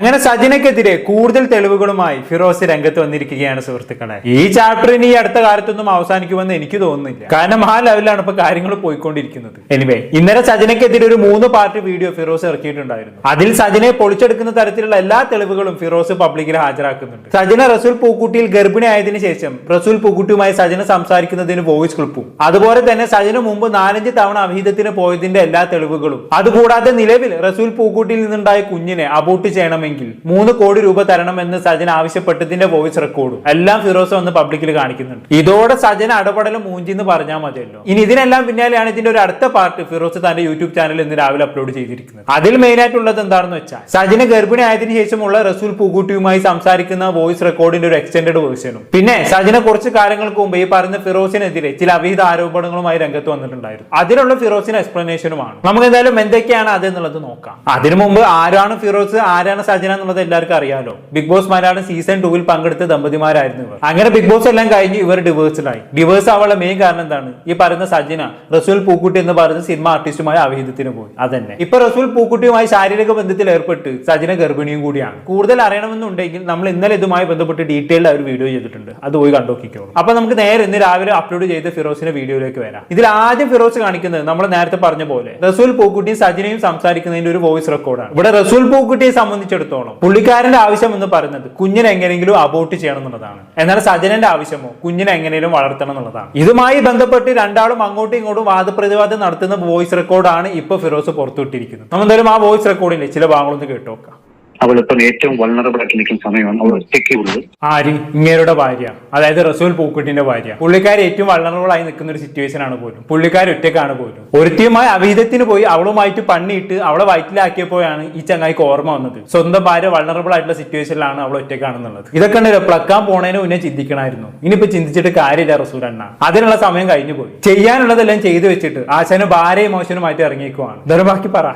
അങ്ങനെ സജിനക്കെതിരെ കൂടുതൽ തെളിവുകളുമായി ഫിറോസ് രംഗത്ത് വന്നിരിക്കുകയാണ് സുഹൃത്തുക്കളെ. ഈ ചാപ്റ്റർ ഇനി അടുത്ത കാലത്തൊന്നും അവസാനിക്കുമെന്ന് എനിക്ക് തോന്നുന്നില്ല. കാരണം ആ ലെവലിലാണ് ഇപ്പൊ കാര്യങ്ങൾ പോയിക്കൊണ്ടിരിക്കുന്നത്. എനിവേ, ഇന്നലെ സജിനക്കെതിരെ ഒരു 3 പാർട്ട് വീഡിയോ ഫിറോസ് ഇറക്കിയിട്ടുണ്ടായിരുന്നു. അതിൽ സജിനെ പൊളിച്ചെടുക്കുന്ന തരത്തിലുള്ള എല്ലാ തെളിവുകളും ഫിറോസ് പബ്ലിക്കിൽ ഹാജരാക്കുന്നുണ്ട്. സജിന റസൂൽ പൂക്കുട്ടിയിൽ ഗർഭിണി ആയതിനു ശേഷം റസൂൽ പൂക്കുട്ടിയുമായി സജിന സംസാരിക്കുന്നതിന് വോയിസ് ക്ലിപ്പും, അതുപോലെ തന്നെ സജിന മുമ്പ് 4-5 തവണ അവിഹിതത്തിന് പോയതിന്റെ എല്ലാ തെളിവുകളും, അതുകൂടാതെ നിലവിൽ റസൂൽ പൂക്കുട്ടിയിൽ നിന്നുണ്ടായ കുഞ്ഞിനെ അബോർട്ട് ചെയ്യണമെങ്കിൽ 3 കോടി രൂപ തരണമെന്ന് സജന ആവശ്യപ്പെട്ടതിന്റെ വോയിസ് റെക്കോർഡും എല്ലാം ഫിറോസ് വന്ന് പബ്ലിക്കിൽ കാണിക്കുന്നുണ്ട്. ഇതോടെ സജന അടപടലും മൂഞ്ചിന്ന് പറഞ്ഞാൽ മതിയല്ലോ. ഇനി ഇതിനെല്ലാം പിന്നാലെയാണ് ഇതിന്റെ ഒരു അടുത്ത പാർട്ട് ഫിറോസ് തന്റെ യൂട്യൂബ് ചാനൽ ഇന്ന് രാവിലെ അപ്ലോഡ് ചെയ്തിരിക്കുന്നത്. അതിൽ മെയിൻ ആയിട്ടുള്ളത് എന്താണെന്ന് വെച്ചാൽ സജന ഗർഭിണി ആയതിനു ശേഷമുള്ള റസൂൽ പൂക്കുട്ടിയുമായി സംസാരിക്കുന്ന വോയിസ് റെക്കോർഡിന്റെ ഒരു എക്സ്റ്റൻഡഡ് വേർഷനും, പിന്നെ സജന കുറച്ച് കാലങ്ങൾക്ക് മുമ്പ് ഈ പറഞ്ഞ ഫിറോസിനെതിരെ ചില അവിഹിത ആരോപണങ്ങളുമായി രംഗത്ത് വന്നിട്ടുണ്ടായിരുന്നു. അതിനുള്ള ഫിറോസിന് എക്സ്പ്ലനേഷനുമാണ്. നമുക്ക് എന്തായാലും എന്തൊക്കെയാണ് അതെന്നുള്ളത് നോക്കാം. അതിനു മുമ്പ് ആരാണ് ഫിറോസ്, ആരാണ് സജന എന്നുള്ളത് എല്ലാവർക്കും അറിയാലോ. ബിഗ് ബോസ് മലയാളം സീസൺ 2 പങ്കെടുത്ത ദമ്പതിമാരായിരുന്നു ഇവർ. അങ്ങനെ ബിഗ് ബോസ് എല്ലാം കഴിഞ്ഞ് ഇവർ ഡിവേഴ്സിലായി. ഡിവേഴ്സ് ആവാനുള്ള മെയിൻ കാരണം എന്താണ്? ഈ പറയുന്ന സജന റസൂൽ പൂക്കുട്ടി എന്ന് പറയുന്ന സിനിമ ആർട്ടിസ്റ്റുമായി അവിഹിതത്തിന് പോയി. അതന്നെ ഇപ്പൊ റസൂൽ പൂക്കുട്ടിയുമായി ശാരീരിക ബന്ധത്തിൽ ഏർപ്പെട്ട് സജന ഗർഭിണിയും കൂടിയാണ്. കൂടുതൽ അറിയണമെന്നുണ്ടെങ്കിൽ നമ്മൾ ഇന്നലെ ഇതുമായി ബന്ധപ്പെട്ട് ഡീറ്റെയിൽഡ് ഒരു വീഡിയോ ചെയ്തിട്ടുണ്ട്, അത് പോയി കണ്ടോക്കിക്കോളൂ. അപ്പൊ നമുക്ക് നേരെ ഇന്ന് രാവിലെ അപ്ലോഡ് ചെയ്ത ഫിറോസിന്റെ വീഡിയോയിലേക്ക് വരാം. ഇതിൽ ആദ്യം ഫിറോസ് കാണിക്കുന്നത് നമ്മൾ നേരത്തെ പറഞ്ഞ പോലെ റസൂൽ പൂക്കുട്ടിയും സജനയും സംസാരിക്കുന്നതിന്റെ ഒരു വോയിസ് റെക്കോർഡാണ്. ഇവിടെ റസൂൽ പൂക്കുട്ടിയെ സംബന്ധിച്ചിടത്തോളം പുള്ളിക്കാരന്റെ ആവശ്യം എന്ന് പറയുന്നത് കുഞ്ഞിനെ എങ്ങനെയെങ്കിലും അബോർട്ട് ചെയ്യണം എന്നുള്ളതാണ്. എന്നാൽ സജനന്റെ ആവശ്യമോ കുഞ്ഞിനെ എങ്ങനെയും വളർത്തണം എന്നുള്ളതാണ്. ഇതുമായി ബന്ധപ്പെട്ട് രണ്ടാളും അങ്ങോട്ടും ഇങ്ങോട്ടും വാദപ്രതിവാദം നടത്തുന്ന വോയിസ് റെക്കോർഡാണ് ഇപ്പൊ ഫിറോസ് പുറത്തുവിട്ടിരിക്കുന്നത്. നമ്മൾ എന്തായാലും ആ വോയിസ് റെക്കോർഡിലെ ചില ഭാഗങ്ങളൊന്ന് കേട്ടോക്കാം. അവളിപ്പം ഏറ്റവും വൾണറബിൾ ആയിട്ട് നിൽക്കുന്ന സമയമാണ്. അവൾ ഒറ്റയ്ക്കേ ഉള്ളൂ. ആര്? ഇങ്ങേരുടെ ഭാര്യ, അതായത് റസൂൽ പൂക്കുട്ടിന്റെ ഭാര്യ. പുള്ളിക്കാരി ഏറ്റവും വൾണറബിൾ ആയി നിൽക്കുന്ന ഒരു സിറ്റുവേഷൻ ആണ് പോലും. പുള്ളിക്കാരി ഒറ്റയ്ക്കാണ് പോലും. ഒരുത്തിയുമായി അവിഹിതത്തിന് പോയി അവളുമായിട്ട് പണിയിട്ട് അവളെ വയറ്റിലാക്കിയപ്പോഴാണ് ഈ ചങ്ങായിക്ക് ഓർമ്മ വന്നത് സ്വന്തം ഭാര്യ വൾണറബിൾ ആയിട്ടുള്ള സിറ്റുവേഷനിലാണ് അവൾ ഒറ്റയ്ക്കാണെന്നുള്ളത്. ഇതൊക്കെ ഉണ്ടല്ലോ പ്ലക്കാൻ പോണേന് മുന്നേ ചിന്തിക്കണമായിരുന്നു. ഇനിയിപ്പോ ചിന്തിച്ചിട്ട് കാര്യമില്ല റസൂൽ അണ്ണ. അതിനുള്ള സമയം കഴിഞ്ഞു പോയി. ചെയ്യാനുള്ളതെല്ലാം ചെയ്തു വെച്ചിട്ട് ആശാന് ഭാര്യയും മോശനുമായിട്ട് ഇറങ്ങിയേക്കുവാണ്. ഇതൊരു ബാക്കി പറ.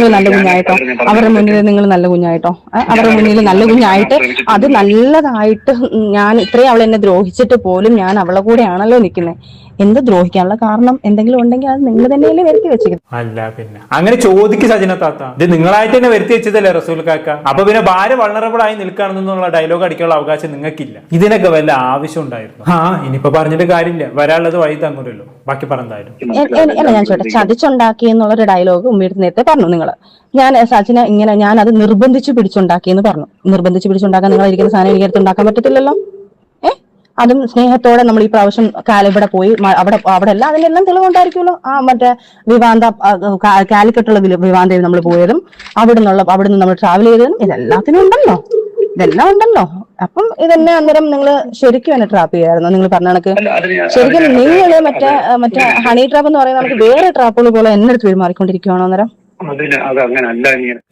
നല്ല കുഞ്ഞായിട്ടോ, അവരുടെ മുന്നിൽ നിങ്ങൾ നല്ല കുഞ്ഞായിട്ടോ, അവരുടെ മുന്നിൽ നല്ല കുഞ്ഞായിട്ട് അത് നല്ലതായിട്ട് ഞാൻ ഇത്രയും അവൾ എന്നെ ദ്രോഹിച്ചിട്ട് പോലും ഞാൻ അവളെ കൂടെയാണല്ലോ നിൽക്കുന്നത്. എന്ത് ദ്രോഹിക്കാനുള്ള കാരണം എന്തെങ്കിലും ഉണ്ടെങ്കിൽ അത് നിങ്ങൾ തന്നെയല്ലേ വരുത്തി വെച്ചിരിക്കുന്നത്. അല്ല പിന്നെ അങ്ങനെ ചോദിക്ക് സജന താത്ത, ഇത് നിങ്ങളായിട്ട് തന്നെ വരുത്തി വെച്ചതല്ലേ റസൂൽ കാക്ക. അപ്പൊ പിന്നെ ഭാര്യ വൾണറബിൾ ആയി നിൽക്കുകയാണെന്നുള്ള ഡയലോഗ് അടിക്കാനുള്ള അവകാശം നിങ്ങൾക്കില്ല. ഇതിനൊക്കെ വല്ല ആവശ്യം ഉണ്ടായിരുന്നു? ഇനിയിപ്പോ പറഞ്ഞിട്ട് കാര്യമില്ല, വരാനുള്ളത് വഴി തങ്ങൂരല്ലോ. ബാക്കി പറഞ്ഞായിരുന്നു. അല്ല ഞാൻ ചോട്ടെ, ചതിച്ചുണ്ടാക്കി എന്നുള്ളൊരു ഡയലോഗ് ഉമ്മയുടെ നേരത്തെ പറഞ്ഞു നിങ്ങൾ. ഞാൻ സജിന ഇങ്ങനെ ഞാൻ അത് നിർബന്ധിച്ച് പിടിച്ചുണ്ടാക്കിയെന്ന് പറഞ്ഞു. നിർബന്ധിച്ച് പിടിച്ചുണ്ടാക്കാൻ നിങ്ങൾ ഇരിക്കുന്ന സാധനം എനിക്ക് അടുത്ത് ഉണ്ടാക്കാൻ പറ്റത്തില്ലല്ലോ. അതും സ്നേഹത്തോടെ നമ്മൾ ഈ പ്രാവശ്യം ഇവിടെ പോയി അവിടെ എല്ലാം അതിലെല്ലാം തെളിവുണ്ടായിരിക്കുമല്ലോ. മറ്റേ വിവാന്ത കാലിക്കട്ടുള്ള വിവാന്തയിൽ നമ്മൾ പോയതും അവിടെ നിന്ന് നമ്മൾ ട്രാവൽ ചെയ്തതും ഇതെല്ലാത്തിനും ഉണ്ടല്ലോ, ഇതെല്ലാം ഉണ്ടല്ലോ. അപ്പം ഇതന്നെ അന്നേരം നിങ്ങൾ ശരിക്കും എന്നെ ട്രാപ്പ് ചെയ്യായിരുന്നു. നിങ്ങൾ പറഞ്ഞ കണക്ക് ശരിക്കും നിങ്ങൾ മറ്റേ ഹണി ട്രാപ്പ് എന്ന് പറയുന്ന നമുക്ക് വേറെ ട്രാപ്പുകൾ പോലെ എന്നെ അടുത്ത് പെരുമാറിക്കൊണ്ടിരിക്കുകയാണോ അന്നേരം?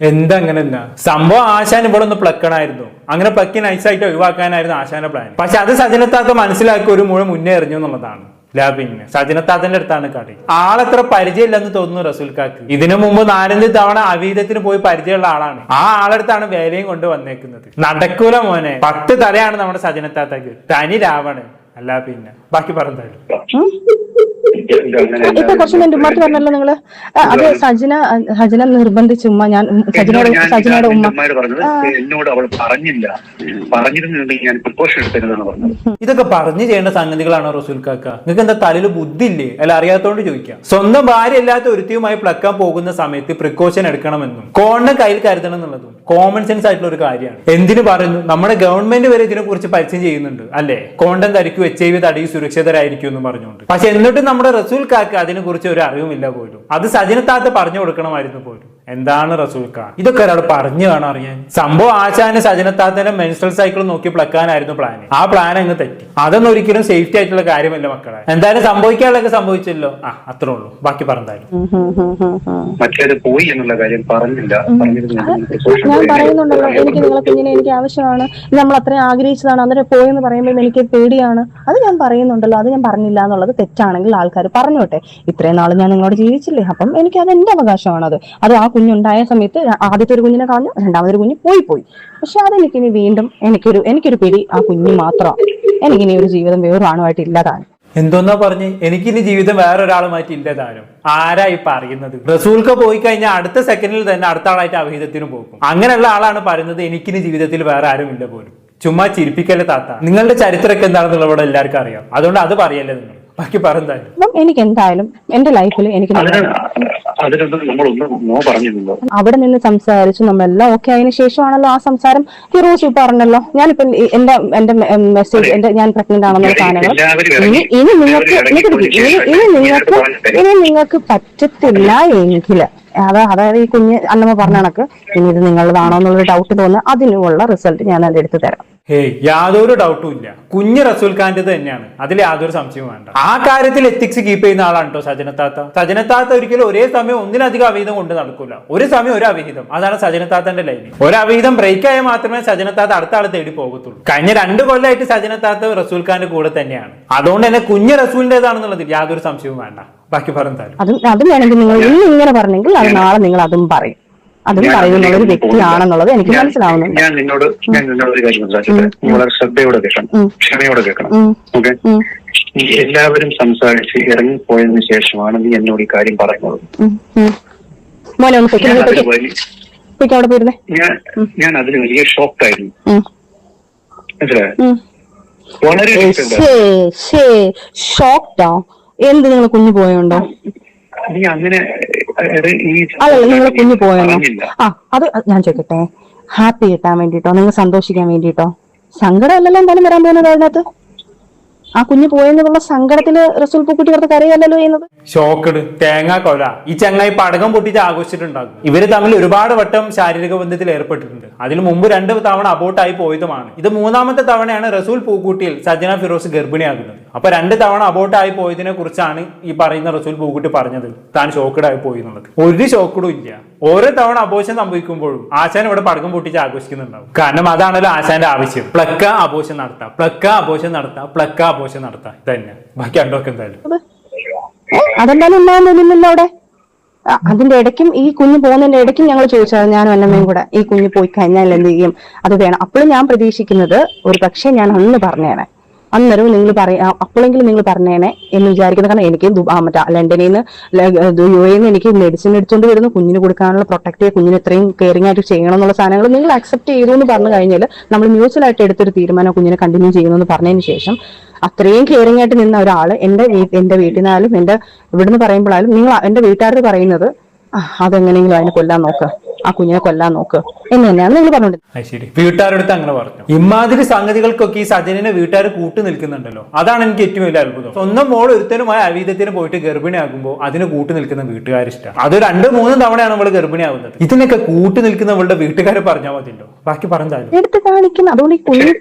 എന്തങ്ങനല്ല സംഭവം. ആശാൻ ഇവിടെ ഒന്ന് പ്ലക്കണായിരുന്നു. അങ്ങനെ പ്ലക്കി നൈസായിട്ട് ഒഴിവാക്കാനായിരുന്നു ആശാന്റെ പ്ലാൻ. പക്ഷെ അത് സജനത്താത്ത മനസ്സിലാക്കി ഒരു മുഴുവൻ മുന്നേ എറിഞ്ഞു എന്നുള്ളതാണ്. പിന്നെ സജനത്താത്തന്റെ അടുത്താണ് കളി. ആളെത്ര പരിചയമില്ലെന്ന് തോന്നുന്നു റസൂൽക്കാക്ക്. ഇതിനു മുമ്പ് 4-5 തവണ അവിഹിതത്തിന് പോയി പരിചയമുള്ള ആളാണ്. ആ ആളടുത്താണ് വേലയും കൊണ്ട് വന്നേക്കുന്നത്. നടക്കൂല മോനെ. 10 തലയാണ് നമ്മുടെ സജനത്താത്തക്ക്. തനി രാവണ്. അല്ല പിന്നെ ബാക്കി പറഞ്ഞാലും ഇപ്പൊ കുറച്ച് മിനിറ്റ് ഉമ്മാർക്ക് പറഞ്ഞല്ലോ നിങ്ങള്. അത് സജന നിർബന്ധിച്ച് ഉമ്മ ഞാൻ സജനയുടെ ഉമ്മ എന്നോട് അവൾ പറഞ്ഞില്ല, പറഞ്ഞിരുന്നുണ്ടെങ്കിൽ ഞാൻ പ്രിക്കോഷൻ എടുത്തിരുന്നാണ് പറഞ്ഞത്. ഇതൊക്കെ പറഞ്ഞു ചെയ്യേണ്ട സംഗതികളാണോ റസൂൽ കാക്ക? നിങ്ങൾക്ക് എന്താ തലയിൽ ബുദ്ധി ഇല്ലേ? അല്ല അറിയാത്തോണ്ട് ചോദിക്കാം. സ്വന്തം ഭാര്യ അല്ലാത്ത ഒരുത്തിയുമായി പ്ലക്കാൻ പോകുന്ന സമയത്ത് പ്രിക്കോഷൻ എടുക്കണമെന്നും കോണിനെ കയ്യിൽ കരുതണം എന്നുള്ളതും കോമൺ സെൻസ് ആയിട്ടുള്ള ഒരു കാര്യമാണ്. എന്തിനു പറയുന്നു? നമ്മുടെ ഗവൺമെന്റ് വരെ ഇതിനെ കുറിച്ച് പരസ്യം ചെയ്യുന്നുണ്ട് അല്ലെ? കോണ്ടം ധരിക്കും, HIV തടയും, സുരക്ഷിതരായിരിക്കും എന്ന് പറഞ്ഞുകൊണ്ട്. പക്ഷെ എന്നിട്ടും നമ്മുടെ റസൂൽ കാക്ക അതിനെ കുറിച്ച് ഒരു അറിവുമില്ല പോലും. അത് സജനത്താത്ത പറഞ്ഞു കൊടുക്കണമായിരുന്നു പോലും. എന്താണ് റസൂൽ കാ? ഇതൊക്കെ ഒരാൾ പറഞ്ഞു കാണാൻ അറിയാൻ. സംഭവം ആശാന് സജനത്താത്തന്റെ മെൻസ്ട്രൽ സൈക്കിൾ നോക്കി പ്ലക്കാനായിരുന്നു പ്ലാൻ. ആ പ്ലാൻ അങ്ങ് തെറ്റി. അതൊന്നും ഒരിക്കലും സേഫ്റ്റി ആയിട്ടുള്ള കാര്യമല്ല മക്കളെ. എന്തായാലും സംഭവിക്കാനുള്ളതൊക്കെ സംഭവിച്ചല്ലോ. അത്രേ ഉള്ളൂ. ബാക്കി പറഞ്ഞാലും മറ്റേത് പോയി എന്നുള്ള കാര്യം പറഞ്ഞില്ല. ഞാൻ പറയുന്നുണ്ടല്ലോ, എനിക്ക് നിങ്ങളെ കുഞ്ഞിനെ എനിക്ക് ആവശ്യമാണ്, നമ്മൾ അത്രയും ആഗ്രഹിച്ചതാണ്, അന്നേരം പോയെന്ന് പറയുമ്പോൾ എനിക്ക് പേടിയാണ്. അത് ഞാൻ പറയുന്നുണ്ടല്ലോ. അത് ഞാൻ പറഞ്ഞില്ല എന്നുള്ളത് തെറ്റാണെങ്കിൽ ആൾക്കാർ പറഞ്ഞോട്ടെ. ഇത്രയും നാൾ ഞാൻ നിങ്ങളോട് ജീവിച്ചില്ലേ, അപ്പം എനിക്ക് അത് എന്റെ അവകാശമാണത്. അത് ആ കുഞ്ഞുണ്ടായ സമയത്ത് ആദ്യത്തെ ഒരു കുഞ്ഞിനെ കളഞ്ഞു, രണ്ടാമതൊരു കുഞ്ഞ് പോയി. പക്ഷെ അതെനിക്കിനി വീണ്ടും എനിക്കൊരു പിടി ആ കുഞ്ഞ് മാത്രമാണ്. എനിക്കിനി ഒരു ജീവിതം വേറൊരു ആണുമായിട്ട് ഇല്ലാതാണ്. എന്തോന്നാ പറഞ്ഞ് എനിക്കിനി ജീവിതം വേറൊരാളുമായിട്ട് ഇല്ല താരം. ആരാ ഈ പറയുന്നത്? റസൂൽക്ക് പോയി കഴിഞ്ഞാൽ അടുത്ത സെക്കൻഡിൽ തന്നെ അടുത്ത ആളായിട്ട് അവിഹിതത്തിന് പോകും. അങ്ങനെയുള്ള ആളാണ് പറയുന്നത് എനിക്കിനി ജീവിതത്തിൽ വേറെ ആരും ഇല്ല പോലും. ചുമ്മാ ചിരിപ്പിക്കല്ലേ താത്ത. നിങ്ങളുടെ ചരിത്രമൊക്കെ എന്താണെന്നുള്ള ഇവിടെ എല്ലാവർക്കും അറിയാം. അതുകൊണ്ട് അത് പറയല്ലേ നിങ്ങൾ. ബാക്കി പറഞ്ഞാലും എനിക്ക് എന്തായാലും എന്റെ ലൈഫിൽ എനിക്ക് അതിനൊന്നും നമ്മളൊന്നും നോ പറഞ്ഞില്ലല്ലോ. അവിടെ നിന്ന് സംസാരിച്ചു നമ്മളെല്ലാം ഓക്കെ ആയതിനു ശേഷമാണല്ലോ ആ സംസാരം ഫിറോസ് പറഞ്ഞല്ലോ. ഞാനിപ്പോ എന്റെ മെസ്സേജ് ഞാൻ പ്രഗ്നന്റ് ആണെന്നുള്ള സാധനങ്ങൾ ഇനി നിങ്ങൾക്ക് പറ്റത്തില്ല എങ്കിൽ അതായത് ഈ കുഞ്ഞ് അന്നമ്മ പറഞ്ഞ കണക്ക് ഇനി ഇത് നിങ്ങളുടേതാണോ എന്നുള്ളൊരു ഡൗട്ട് തോന്നുക അതിനുള്ള റിസൾട്ട് ഞാൻ അത് എടുത്തു തരാം. ഹേയ് യാതൊരു ഡൗട്ടും ഇല്ല. കുഞ്ഞ് റസൂൽ ഖാന്റെ തന്നെയാണ്. അതിൽ യാതൊരു സംശയവും വേണ്ട. ആ കാര്യത്തിൽ എത്തിക്സ് കീപ്പ് ചെയ്യുന്ന ആളാണ് കേട്ടോ സജനത്താത്ത. സജനത്താത്ത ഒരിക്കലും ഒരേ സമയം ഒന്നിലധികം അവിഹിതം കൊണ്ട് നടക്കൂല. ഒരു സമയം ഒരു അവിഹിതം. അതാണ് സജനത്താത്തന്റെ ലൈൻ. ഒരു അവിഹിതം ബ്രേക്ക് ആയാൽ മാത്രമേ സജനത്താത്ത അടുത്ത ആൾ തേടി പോകത്തുള്ളൂ. കഴിഞ്ഞ 2 കൊല്ലമായിട്ട് സജനത്താത്ത റസൂൽ ഖാന്റെ കൂടെ തന്നെയാണ്. അതുകൊണ്ട് തന്നെ കുഞ്ഞ് റസൂലിന്റേതാണെന്നുള്ളതിൽ യാതൊരു സംശയവും വേണ്ട. ബാക്കി പറഞ്ഞാലും അതും വേണമെങ്കിൽ നിങ്ങൾ ഇങ്ങനെ പറഞ്ഞെങ്കിൽ അത് നാളെ നിങ്ങൾ അതും പറയും. അതും പറയുന്ന ഒരു വ്യക്തിയാണെന്നുള്ളത് എനിക്ക് മനസ്സിലാവുന്നുണ്ട്. ഞാൻ നിന്നോട് ഒരു കാര്യം മനസ്സിലാക്കിയിട്ട് വളരെ ശ്രദ്ധയോടെ കേൾക്കണം, ക്ഷമയോടെ കേൾക്കണം. ഓക്കെ, എല്ലാവരും സംസാരിച്ച് ഇറങ്ങിപ്പോയതിനു ശേഷമാണ് നീ എന്നോട് ഈ കാര്യം പറയുന്നത്. ഞാൻ അതിന് വലിയ ഷോക്കായിരുന്നു. മനസ്സിലായോ? വളരെ ഷോക്ക്ഡോ? എന്ത് നിങ്ങൾ കുഞ്ഞു പോയോണ്ടോ? നീ അങ്ങനെ അല്ലല്ല നിങ്ങൾ കുഞ്ഞു പോയെന്നോ? അത് ഞാൻ ചോദിക്കട്ടെ, ഹാപ്പി കിട്ടാൻ വേണ്ടിട്ടോ, നിങ്ങൾ സന്തോഷിക്കാൻ വേണ്ടിട്ടോ? സങ്കടം അല്ലല്ലോ എന്തായാലും വരാൻ പോകുന്നത് അതിനകത്ത്. ആ കുഞ്ഞു പോയെന്നുള്ള സങ്കടത്തില് റസൂൽ പൂക്കുട്ടി വെറുതെ കരയല്ലോ ചെയ്യുന്നത്. ഷോക്കഡ് തേങ്ങാ കൊല. ഈ ചങ്ങായി പടകം പൊട്ടിച്ച് ആഘോഷിച്ചിട്ടുണ്ടാകും. ഇവര് തമ്മിൽ ഒരുപാട് വട്ടം ശാരീരിക ബന്ധത്തിൽ ഏർപ്പെട്ടിട്ടുണ്ട്. അതിന് മുമ്പ് 2 തവണ അബോട്ടായി പോയതുമാണ്. ഇത് 3ാമത്തെ തവണയാണ് റസൂൽ പൂക്കുട്ടിയിൽ സജന ഫിറോസ് ഗർഭിണിയാകുന്നത്. അപ്പൊ 2 തവണ അബോട്ടായി പോയതിനെ കുറിച്ചാണ് ഈ പറയുന്ന റസൂൽ പൂക്കുട്ടി പറഞ്ഞത് താൻ ഷോക്കഡായി പോയി എന്നുള്ളത്. ഒരു ഷോക്കഡും ഇല്ല. ഓരോ തവണ അബോഷം സംഭവിക്കുമ്പോഴും ആശാൻ ഇവിടെ പടകം പൊട്ടിച്ച് ആഘോഷിക്കുന്നുണ്ടാവും. കാരണം അതാണല്ലോ ആശാന്റെ ആവശ്യം. പ്ലക്ക അബോഷം നടത്താം, പ്ലക്ക അബോഷം നടത്താം, പ്ലക്ക അബോഷം നടത്താം. തന്നെ ബാക്കി രണ്ടൊക്കെ എന്തായാലും അതെന്തായാലും ഉണ്ടാകുന്നില്ലല്ലോ അവിടെ. അതിന്റെ ഇടയ്ക്കും ഈ കുഞ്ഞ് പോകുന്നതിന്റെ ഇടയ്ക്കും ഞങ്ങൾ ചോദിച്ചത് ഞാനും അന്നമ്മയും കൂടെ ഈ കുഞ്ഞ് പോയി കഴിഞ്ഞാൽ എന്ത് ചെയ്യും, അത് വേണം. അപ്പോഴും ഞാൻ പ്രതീക്ഷിക്കുന്നത് ഒരു പക്ഷേ ഞാൻ അന്ന് പറഞ്ഞേനെ, അന്നേരം നിങ്ങൾ അപ്പോഴെങ്കിലും നിങ്ങൾ പറഞ്ഞേനെ എന്ന് വിചാരിക്കുന്നത്. കാരണം എനിക്ക് ലണ്ടനിൽ നിന്ന് UAE നിന്ന് എനിക്ക് മെഡിസിൻ എടുത്തുകൊണ്ട് വരുന്നു, കുഞ്ഞിന് കൊടുക്കാനുള്ള പ്രൊട്ടക്റ്റ്, കുഞ്ഞിന് ഇത്രയും കെയറിംഗ് ആയിട്ട് ചെയ്യണം എന്നുള്ള സാധനങ്ങൾ നിങ്ങൾ അക്സെപ്റ്റ് ചെയ്തു എന്ന് പറഞ്ഞു കഴിഞ്ഞാൽ നമ്മൾ മ്യൂച്വലായിട്ട് എടുത്തൊരു തീരുമാനം കുഞ്ഞിനെ കണ്ടിന്യൂ ചെയ്യുന്നു എന്ന് പറഞ്ഞതിന് ശേഷം അത്രയും കെയറിംഗ് ആയിട്ട് നിന്ന ഒരാള് എന്റെ വീട്ടിൽ നിന്നാലും എന്റെ ഇവിടുന്ന് പറയുമ്പോഴായാലും നിങ്ങൾ എന്റെ വീട്ടുകാർ പറയുന്നത് അതെങ്ങനെയെങ്കിലും അതിനെ കൊല്ലാൻ നോക്ക്, ആ കുഞ്ഞിനെ കൊല്ലാൻ നോക്ക് എന്ന് തന്നെയാണ് നിങ്ങൾ പറഞ്ഞോണ്ടിരുന്നത്. ശരി, വീട്ടുകാരടുത്ത് അങ്ങനെ പറഞ്ഞു. ഇമാതിരി സംഗതികൾക്കൊക്കെ ഈ സജനെ വീട്ടുകാർ കൂട്ടു നിൽക്കുന്നുണ്ടല്ലോ, അതാണ് എനിക്ക് ഏറ്റവും വലിയ അത്ഭുതം. സ്വന്തം മോൾ ഒരുത്തനുമായ അവിഹിതത്തിന് പോയിട്ട് ഗർഭിണിയാകുമ്പോൾ അതിന് കൂട്ടു നിൽക്കുന്ന വീട്ടുകാരിഷ്ടം. അത് 2-3 തവണയാണ് അവള് ഗർഭിണിയാവുന്നത്. ഇതിനൊക്കെ കൂട്ടു നിൽക്കുന്നവളുടെ വീട്ടുകാരെ പറഞ്ഞാൽ മതിയല്ലോ. ബാക്കി പറഞ്ഞാലും എടുത്ത് കാണിക്കുന്ന. അതുകൊണ്ട് ഈ കുഞ്ഞു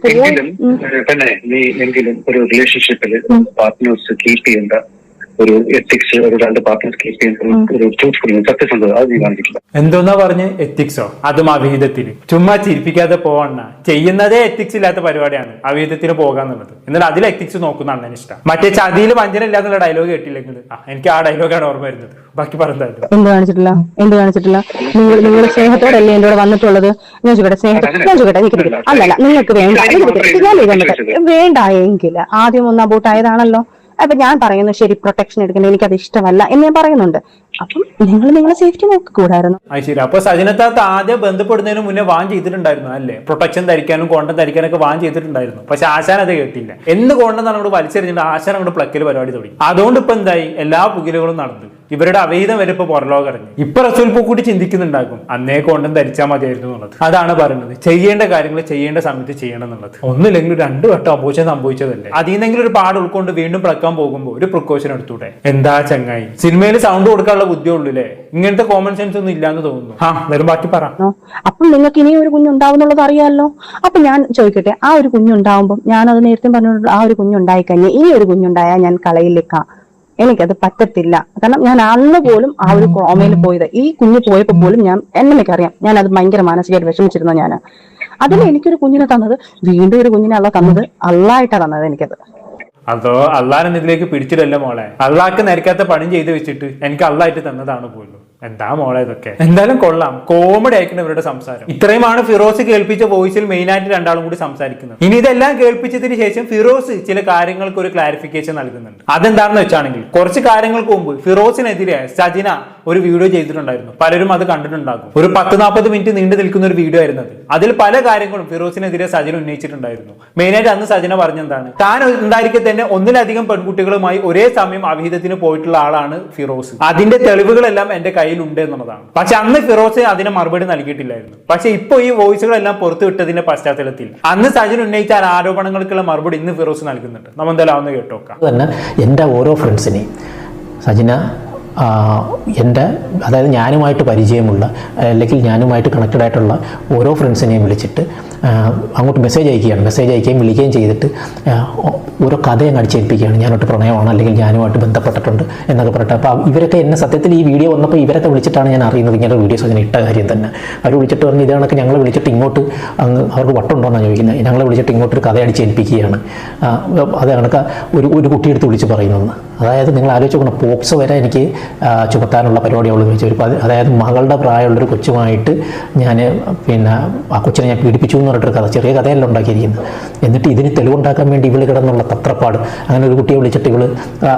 തന്നെ നീ എങ്കിലും ഒരു റിലേഷൻഷിപ്പിൽ പാർട്ട്നേഴ്സ് കീപ്പ് ചെയ്യേണ്ട ഒരു എത്തിക്സ്, ഒരു 2 പാർട്ട്നേഴ്സ് കീപ്പ് ചെയ്യുന്ന ഒരു ട്രൂത്ത്ഫുൾനെസ്, സത്യസന്ധത അത് നീ കാണിക്കില്ല. എന്തോന്നാ പറഞ്ഞ് എത്തിക്സോ? അതും അവിഹിതത്തിന്. ചുമ്മാ ചിരിപ്പിക്കാതെ പോവണ്ണ. ചെയ്യുന്നതേ എത്തിക്സ് ഇല്ലാത്ത പരിപാടിയാണ് അവിഹിതത്തിന് പോകാന്നുള്ളത്. എന്നാൽ അതിൽ എത്തിക്സ് നോക്കുന്ന അണ്ണന് ഇഷ്ടം. മറ്റേ ചതിയിൽ വഞ്ചന ഇല്ലാന്നുള്ള ഡയലോഗ് കേട്ടില്ലെങ്കിൽ എനിക്ക് ആ ഡയലോഗാണ് ഓർമ്മ വരുന്നത്. ബാക്കി പറഞ്ഞാലും എന്ത് കാണിച്ചിട്ടില്ല. നിങ്ങൾ സ്നേഹത്തോടല്ലേ എന്റെ കൂടെ വന്നിട്ടുള്ളത്? ഞാൻ ചോദിക്കട്ടെ അല്ലല്ല നിങ്ങൾക്ക് വേണ്ട എങ്കിൽ ആദ്യം ഒന്ന് അബോട്ടായതാണല്ലോ. അപ്പൊ ഞാൻ പറയുന്നു ശരി, പ്രൊട്ടക്ഷൻ എടുക്കുന്നത് എനിക്കത് ഇഷ്ടമല്ല എന്ന് ഞാൻ പറയുന്നുണ്ട്. അപ്പം നിങ്ങൾ നിങ്ങളെ സേഫ്റ്റി നോക്കിക്കൂടായിരുന്നു. ശരി, അപ്പൊ സജനത്താത്ത ആദ്യം ബന്ധപ്പെടുന്നതിന് മുന്നേ വാൻ ചെയ്തിട്ടുണ്ടായിരുന്നു അല്ലേ? പ്രൊട്ടക്ഷൻ ധരിക്കാനും കോണ്ടം ധരിക്കാനൊക്കെ വാൻ ചെയ്തിട്ടുണ്ടായിരുന്നു. പക്ഷെ ആശാൻ അത് കേട്ടില്ല. എന്ത് കോണ്ടെന്നാണ് അങ്ങോട്ട് വലിച്ചെറിഞ്ഞിട്ട് ആശാൻ അങ്ങോട്ട് പ്ലക്കൽ പരിപാടി തുടങ്ങി. അതുകൊണ്ട് ഇപ്പൊ എന്തായി, എല്ലാ പുകിലുകളും നടന്നു. ഇവരുടെ അവിഹിതം വരെ ഇപ്പൊ പുറലോകം അറിഞ്ഞു. ഇപ്പൊ റസൂൽ പൂക്കുട്ടി ചിന്തിക്കുന്നുണ്ടാകും അന്നേ കോണ്ടം ധരിച്ചാൽ മതിയായിരുന്നു എന്നുള്ളത്. അതാണ് പറയുന്നത്, ചെയ്യേണ്ട കാര്യങ്ങൾ ചെയ്യേണ്ട സമയത്ത് ചെയ്യണം എന്നുള്ളത്. ഒന്നില്ലെങ്കിൽ 2 വട്ടം അബോഷം സംഭവിച്ചതല്ലേ, അതിൽ നിന്നെങ്കിലും ഒരു പാട് ഉൾക്കൊണ്ട് വീണ്ടും പ്ലക്കാൻ പോകുമ്പോൾ ഒരു പ്രിക്കോഷൻ എടുത്തൂടെ? എന്താ ചങ്ങായി, സിനിമയിൽ സൗണ്ട് കൊടുക്കാനുള്ള ബുദ്ധിയേ ഉള്ളൂല്ലേ? ഇങ്ങനത്തെ കോമൺ സെൻസ് ഒന്നും ഇല്ലാന്ന് തോന്നുന്നു. വരും ബാക്കി പറ. അപ്പം നിങ്ങൾക്ക് ഇനി ഒരു കുഞ്ഞുണ്ടാവുന്നുള്ളത് അറിയാമല്ലോ. അപ്പൊ ഞാൻ ചോദിക്കട്ടെ, ആ ഒരു കുഞ്ഞുണ്ടാവുമ്പോൾ ഞാൻ അത് നേരത്തെ പറഞ്ഞിട്ടുള്ള ആ ഒരു കുഞ്ഞുണ്ടായി കഴിഞ്ഞാൽ ഇനി ഒരു കുഞ്ഞുണ്ടായാൽ ഞാൻ കളയിലേക്കാം. എനിക്കത് പറ്റത്തില്ല. കാരണം ഞാൻ അന്ന് പോലും ആ ഒരു കോമയിൽ പോയത്, ഈ കുഞ്ഞ് പോയപ്പോ പോലും ഞാൻ എനിക്കറിയാം ഞാൻ അത് ഭയങ്കര മാനസികമായിട്ട് വിഷമിച്ചിരുന്നു. ഞാൻ അതിൽ എനിക്കൊരു കുഞ്ഞിനെ തന്നത്, വീണ്ടും ഒരു കുഞ്ഞിനെ തന്നത് അള്ളായിട്ടാ തന്നത് എനിക്കത്. അതോ അള്ളാഹിനെ ഇതിലേക്ക് പിടിച്ചിട്ടല്ല മോളെ, അള്ളാഹ്ക്ക് നിരക്കാത്ത പണി ചെയ്ത് വെച്ചിട്ട് എനിക്ക് അള്ളായിട്ട് തന്നതാണ് പോലും. എന്താ മോളെ ഇതൊക്കെ. എന്തായാലും കൊള്ളാം, കോമഡി ആയിരിക്കണം ഇവരുടെ സംസാരം. ഇത്രയുമാണ് ഫിറോസ് കേൾപ്പിച്ച വോയിസിൽ മെയിൻ ആയിട്ട് രണ്ടാളും കൂടി സംസാരിക്കുന്നത്. ഇനി ഇതെല്ലാം കേൾപ്പിച്ചതിന് ശേഷം ഫിറോസ് ചില കാര്യങ്ങൾക്ക് ഒരു ക്ലാരിഫിക്കേഷൻ നൽകുന്നുണ്ട്. അതെന്താണെന്ന് വെച്ചാണെങ്കിൽ കുറച്ച് കാര്യങ്ങൾക്ക് മുമ്പ് ഫിറോസിനെതിരെ സജിന ഒരു വീഡിയോ ചെയ്തിട്ടുണ്ടായിരുന്നു. പലരും അത് കണ്ടിട്ടുണ്ടാകും. ഒരു 10-40 മിനിറ്റ് നീണ്ടു നിൽക്കുന്ന ഒരു വീഡിയോ ആയിരുന്നു അത്. അതിൽ പല കാര്യങ്ങളും ഫിറോസിനെതിരെ സജിന ഉന്നയിച്ചിട്ടുണ്ടായിരുന്നു. മെയിനായിട്ട് അന്ന് സജിന പറഞ്ഞെന്താണ്, താൻ ഉണ്ടായിരിക്കെ തന്നെ ഒന്നിലധികം പെൺകുട്ടികളുമായി ഒരേ സമയം അവിഹിതത്തിന് പോയിട്ടുള്ള ആളാണ് ഫിറോസ്. അതിന്റെ തെളിവുകളെല്ലാം എന്റെ കയ്യിലുണ്ട് എന്നുള്ളതാണ്. പക്ഷെ അന്ന് ഫിറോസ് അതിന് മറുപടി നൽകിയിട്ടില്ലായിരുന്നു. പക്ഷെ ഇപ്പൊ ഈ വോയിസുകളെല്ലാം പുറത്തു വിട്ടതിന്റെ പശ്ചാത്തലത്തിൽ അന്ന് സജിന ഉന്നയിച്ച ആരോപണങ്ങൾക്കുള്ള മറുപടി ഇന്ന് ഫിറോസ് നൽകുന്നുണ്ട്. നമ്മൾ എന്തായാലും അതൊന്ന് കേട്ടോക്കാം. തന്നെ എൻ്റെ ഓരോ ഫ്രണ്ട്സിനെയും സജിന എൻ്റെ, അതായത് ഞാനുമായിട്ട് പരിചയമുള്ള അല്ലെങ്കിൽ ഞാനുമായിട്ട് കണക്റ്റഡ് ആയിട്ടുള്ള ഓരോ ഫ്രണ്ട്സിനെയും വിളിച്ചിട്ട് അങ്ങോട്ട് മെസ്സേജ് അയക്കുകയും വിളിക്കുകയും ചെയ്തിട്ട് ഓരോ കഥയും അടിച്ചേൽപ്പിക്കുകയാണ്. ഞാനൊട്ട് പ്രണയമാണ് അല്ലെങ്കിൽ ഞാനുമായിട്ട് ബന്ധപ്പെട്ടിട്ടുണ്ട് എന്നൊക്കെ പറഞ്ഞിട്ട്. അപ്പോൾ ഇവരൊക്കെ എന്നെ സത്യത്തിൽ ഈ വീഡിയോ വന്നപ്പോൾ ഇവരൊക്കെ വിളിച്ചിട്ടാണ് ഞാൻ അറിയുന്നത് ഇങ്ങനെ വീഡിയോസ് അങ്ങനെ ഇട്ട കാര്യം തന്നെ. അവർ വിളിച്ചിട്ട് പറഞ്ഞ് ഇത് കണക്ക് ഞങ്ങളെ വിളിച്ചിട്ട് ഇങ്ങോട്ട് അവർക്ക് വട്ടുണ്ടോയെന്നാണ് ചോദിക്കുന്നത്. ഞങ്ങളെ വിളിച്ചിട്ട് ഇങ്ങോട്ടൊരു കഥ അടിച്ചേൽപ്പിക്കുകയാണ്. അത് കണക്ക് ഒരു കുട്ടിയെടുത്ത് വിളിച്ച് പറയുന്നത്. അതായത് നിങ്ങൾ ആലോചിച്ച് നോക്കണം, പോക്സോ വരെ എനിക്ക് ചുമത്താനുള്ള പരിപാടി അവൾ വെച്ച് ഒരു അതായത് മകളുടെ പ്രായമുള്ളൊരു കൊച്ചുമായിട്ട് ഞാൻ പിന്നെ ആ കൊച്ചിനെ ഞാൻ പീഡിപ്പിച്ചു എന്ന് പറഞ്ഞിട്ടൊരു കഥ, ചെറിയ കഥയല്ല ഉണ്ടാക്കിയിരിക്കുന്നത്. എന്നിട്ട് ഇതിന് തെളിവുണ്ടാക്കാൻ വേണ്ടി ഇവൾ കിടന്നുള്ള തത്രപ്പാട്. അങ്ങനെ ഒരു കുട്ടിയെ വിളിച്ചിട്ട് ഇവൾ,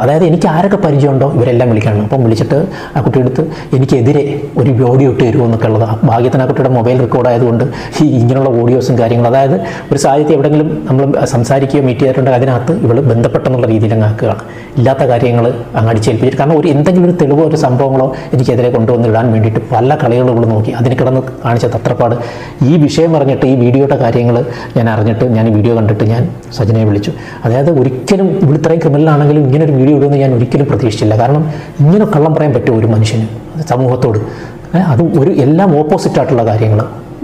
അതായത് എനിക്ക് ആരൊക്കെ പരിചയമുണ്ടോ ഇവരെല്ലാം വിളിക്കണം. അപ്പം വിളിച്ചിട്ട് ആ കുട്ടിയെടുത്ത് എനിക്കെതിരെ ഒരു ഓഡിയോ ഇട്ട് തരുമോ എന്നൊക്കെ ഉള്ളത്. ഭാഗ്യത്തിന് ആ കുട്ടിയുടെ മൊബൈൽ റെക്കോർഡ് ആയതുകൊണ്ട് ഈ ഇങ്ങനെയുള്ള ഓഡിയോസും കാര്യങ്ങളും, അതായത് ഒരു സാഹിത്യം എവിടെയെങ്കിലും നമ്മൾ സംസാരിക്കുകയോ മീറ്റ് ചെയ്തിട്ടുണ്ടെങ്കിൽ അതിനകത്ത് ഇവൾ ബന്ധപ്പെട്ടെന്നുള്ള രീതിയിൽ അങ്ങ് ആക്കുകയാണ്. ഇല്ലാത്ത കാര്യങ്ങൾ അങ്ങ് അടിച്ചേൽപ്പിച്ചിട്ട്, കാരണം എന്തെങ്കിലും ഒരു തെളിവോ ഒരു സംഭവങ്ങളോ എനിക്കെതിരെ കൊണ്ടുവന്നിടാൻ വേണ്ടിയിട്ട് പല കളികളും ഇവിടെ നോക്കി. അതിന് കിടന്ന് കാണിച്ച തത്രപ്പാട്. ഈ വിഷയം പറഞ്ഞിട്ട് ഈ വീഡിയോയുടെ കാര്യങ്ങൾ ഞാൻ അറിഞ്ഞിട്ട് ഞാൻ ഈ വീഡിയോ കണ്ടിട്ട് ഞാൻ സജിനയെ വിളിച്ചു. അതായത് ഒരിക്കലും ഇവിടെ ഇത്രയും ക്രിമിനലാണെങ്കിലും ഇങ്ങനെ ഒരു വീഡിയോ ഇടുമെന്ന് ഞാൻ ഒരിക്കലും പ്രതീക്ഷിച്ചില്ല. കാരണം ഇങ്ങനെ കള്ളം പറയാൻ പറ്റുമോ ഒരു മനുഷ്യന് സമൂഹത്തോട്? അത് എല്ലാം ഓപ്പോസിറ്റായിട്ടുള്ള കാര്യങ്ങൾ,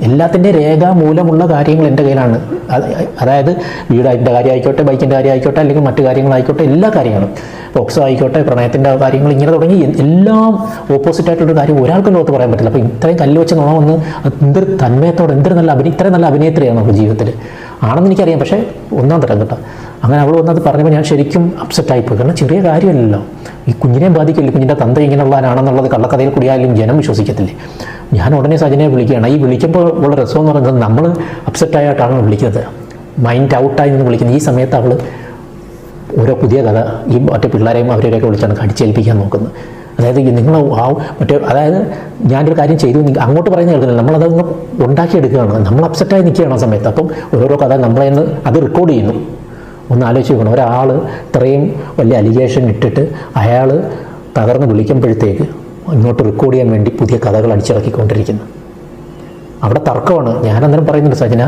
എല്ലാത്തിൻ്റെ രേഖാമൂലമുള്ള കാര്യങ്ങൾ എൻ്റെ കയ്യിലാണ്. അതായത് വീടിൻ്റെ കാര്യമായിക്കോട്ടെ, ബൈക്കിൻ്റെ കാര്യമായിക്കോട്ടെ, അല്ലെങ്കിൽ മറ്റു കാര്യങ്ങളായിക്കോട്ടെ, എല്ലാ കാര്യങ്ങളും പോക്സോ ആയിക്കോട്ടെ, പ്രണയത്തിൻ്റെ കാര്യങ്ങൾ, ഇങ്ങനെ തുടങ്ങി എല്ലാം ഓപ്പോസിറ്റായിട്ടുള്ളൊരു കാര്യം ഒരാൾക്കും ലോകത്ത് പറയാൻ പറ്റില്ല. അപ്പോൾ ഇത്രയും കല്ല് വെച്ച് നോക്കാൻ വന്ന് എന്തൊരു തന്മയത്തോടെ, ഇത്രയും നല്ല അഭിനേത്രിയാണ് നമ്മുടെ ജീവിതത്തിൽ ആണെന്ന് എനിക്കറിയാം. പക്ഷേ ഒന്നാം തരം കേട്ടോ. അങ്ങനെ അവൾ വന്നത് പറഞ്ഞപ്പോൾ ഞാൻ ശരിക്കും അപ്സെറ്റായിപ്പോയി. കാരണം ചെറിയ കാര്യമല്ലല്ലോ, ഈ കുഞ്ഞിനെയും ബാധിക്കില്ല. കുഞ്ഞിൻ്റെ തന്ത ഇങ്ങനെയുള്ളവരാണെന്നുള്ളത് കള്ളക്കഥയിൽ കൂടിയായാലും ജനം വിശ്വസിക്കത്തില്ലേ. ഞാൻ ഉടനെ സജിനെ വിളിക്കുകയാണ്. ഈ വിളിക്കുമ്പോൾ ഉള്ള രസം എന്ന് പറയുന്നത്, നമ്മൾ അപ്സെറ്റായിട്ടാണ് വിളിക്കുന്നത്, മൈൻഡ് ഔട്ടായി നിന്ന് വിളിക്കുന്നത്. ഈ സമയത്ത് അവൾ ഓരോ പുതിയ കഥ ഈ മറ്റേ പിള്ളേരെയും അവരെയൊക്കെ വിളിച്ചാണ് അടിച്ചേൽപ്പിക്കാൻ നോക്കുന്നത്. അതായത് നിങ്ങൾ അതായത് ഞാനൊരു കാര്യം ചെയ്തു അങ്ങോട്ട് പറയുന്ന കേൾക്കുന്നില്ല, നമ്മളതങ്ങ് ഉണ്ടാക്കിയെടുക്കുകയാണ്. നമ്മൾ അപ്സെറ്റായി നിൽക്കുകയാണ് ആ സമയത്ത്. അപ്പം ഓരോരോ കഥ നമ്മളെന്ന് അത് റെക്കോർഡ് ചെയ്യുന്നു. ഒന്ന് ആലോചിച്ച് നോക്കണം, ഒരാൾ ഇത്രയും വലിയ അലിഗേഷൻ ഇട്ടിട്ട് അയാൾ തകർന്ന് വിളിക്കുമ്പോഴത്തേക്ക് ഇങ്ങോട്ട് റെക്കോർഡ് ചെയ്യാൻ വേണ്ടി പുതിയ കഥകൾ അടിച്ചിറക്കിക്കൊണ്ടിരിക്കുന്നു. അവിടെ തർക്കമാണ്. ഞാനന്നേരം പറയുന്നുണ്ട്, സജിന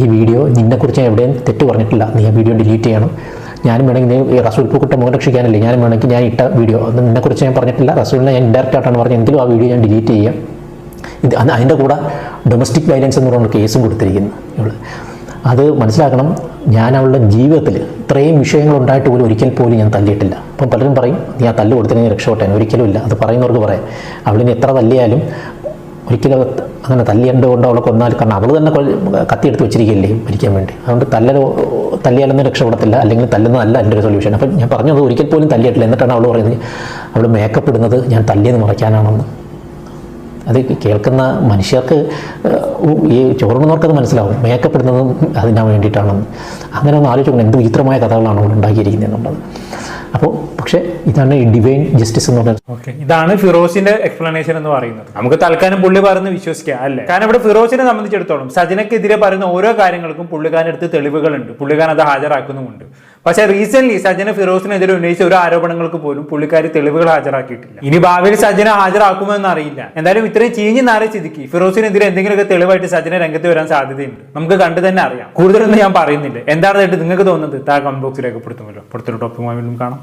ഈ വീഡിയോ നിന്നെക്കുറിച്ച് ഞാൻ എവിടെയും തെറ്റ് പറഞ്ഞിട്ടില്ല, നീ ആ വീഡിയോ ഡിലീറ്റ് ചെയ്യണം. ഞാനും വേണമെങ്കിൽ നീ റസൂൽ പൂക്കുട്ട മുഖം രക്ഷിക്കാനല്ലേ, ഞാനും വേണമെങ്കിൽ ഞാൻ ഇട്ട വീഡിയോ അത് നിന്നെക്കുറിച്ച് ഞാൻ പറഞ്ഞിട്ടില്ല, റസൂലിനെ ഞാൻ ഇൻഡയറക്റ്റായിട്ടാണ് പറഞ്ഞത്, എങ്കിലും ആ വീഡിയോ ഞാൻ ഡിലീറ്റ് ചെയ്യാം. അതിൻ്റെ കൂടെ ഡൊമസ്റ്റിക് വയലൻസ് എന്ന് പറഞ്ഞ കേസും കൊടുത്തിരിക്കുന്നു ഇവൾ. അത് മനസ്സിലാക്കണം. ഞാൻ അവളുടെ ജീവിതത്തിൽ ഇത്രയും വിഷയങ്ങൾ ഉണ്ടായിട്ട് പോലും ഒരിക്കൽ പോലും ഞാൻ തല്ലിയിട്ടില്ല. അപ്പം പലരും പറയും നീ ആ തല്ല് കൊടുത്തില്ലെങ്കിൽ രക്ഷപ്പെട്ടേനെ. ഒരിക്കലും ഇല്ല. അത് പറയുന്നവർക്ക് പറയാം. അവളിനി എത്ര തല്ലിയാലും ഒരിക്കലും അങ്ങനെ തല്ലിയേണ്ടതുകൊണ്ട് അവളെ കൊന്നാൽ, കാരണം അവൾ തന്നെ കത്തിയെടുത്ത് വെച്ചിരിക്കുകയല്ലേ മരിക്കാൻ വേണ്ടി. അതുകൊണ്ട് തല്ലിയാലൊന്നും രക്ഷപ്പെടത്തില്ല, അല്ലെങ്കിൽ തല്ലുന്നതല്ല എൻ്റെ ഒരു സൊല്യൂഷൻ. അപ്പം ഞാൻ പറഞ്ഞത് ഒരിക്കൽ പോലും തല്ലിയിട്ടില്ല. എന്നിട്ടാണ് അവൾ പറയുന്നത് അവൾ മേക്കപ്പ് ഇടുന്നത് ഞാൻ തല്ലിയെന്ന് മറയ്ക്കാനാണെന്ന്. അത് കേൾക്കുന്ന മനുഷ്യർക്ക്, ഈ ചോറുന്നവർക്കത് മനസ്സിലാവും, മേക്കപ്പ് ഇടുന്നതും അതിനാ വേണ്ടിയിട്ടാണെന്ന്. അങ്ങനെ ഒന്ന് ആലോചിക്കണം, എന്ത് വിചിത്രമായ കഥകളാണ് അവൾ ഉണ്ടാക്കിയിരിക്കുന്നത് എന്നുള്ളത്. അപ്പോൾ പക്ഷേ ഇതാണ് ഈ ഡിവൈൻ ജസ്റ്റിസ് എന്ന് പറയുന്നത്. ഓക്കെ, ഇതാണ് ഫിറോസിന്റെ എക്സ്പ്ലനേഷൻ എന്ന് പറയുന്നത്. നമുക്ക് തൽക്കാലം പുള്ളി പറഞ്ഞ് വിശ്വസിക്കാം അല്ലേ? കാരണം ഇവിടെ ഫിറോസിനെ സംബന്ധിച്ചിടത്തോളം സജനക്കെതിരെ പറയുന്ന ഓരോ കാര്യങ്ങൾക്കും പുള്ളിക്കാരടുത്ത് തെളിവുകളുണ്ട്, പുള്ളിക്കാരൻ അത് ഹാജരാക്കുന്നുമുണ്ട്. പക്ഷെ റീസെന്റ് സജന ഫിറോസിനെതിരെ ഉന്നയിച്ച ഒരു ആരോപണങ്ങൾക്ക് പോലും പുള്ളിക്കാരി തെളിവുകൾ ഹാജരാക്കിയിട്ടില്ല. ഇനി ഭാവിയിൽ സജന ഹാജരാക്കുമെന്ന് അറിയില്ല. എന്തായാലും ഇത്രയും ചീഞ്ഞ് നാരെ സ്ഥിതിക്ക് ഫിറോസിനെതിരെ എന്തെങ്കിലുമൊക്കെ തെളിവായിട്ട് സജന രംഗത്ത് വരാൻ സാധ്യതയുണ്ട്. നമുക്ക് കണ്ടു തന്നെ അറിയാം. കൂടുതലൊന്നും ഞാൻ പറയുന്നില്ല. എന്താണെന്നായിട്ട് നിങ്ങൾക്ക് തോന്നുന്നത് താഴെ കമന്റ് ബോക്സിൽ രേഖപ്പെടുത്തുമല്ലോ. പുറത്തൊരു ടോപ്പിക്കുമായി വീണ്ടും കാണാം.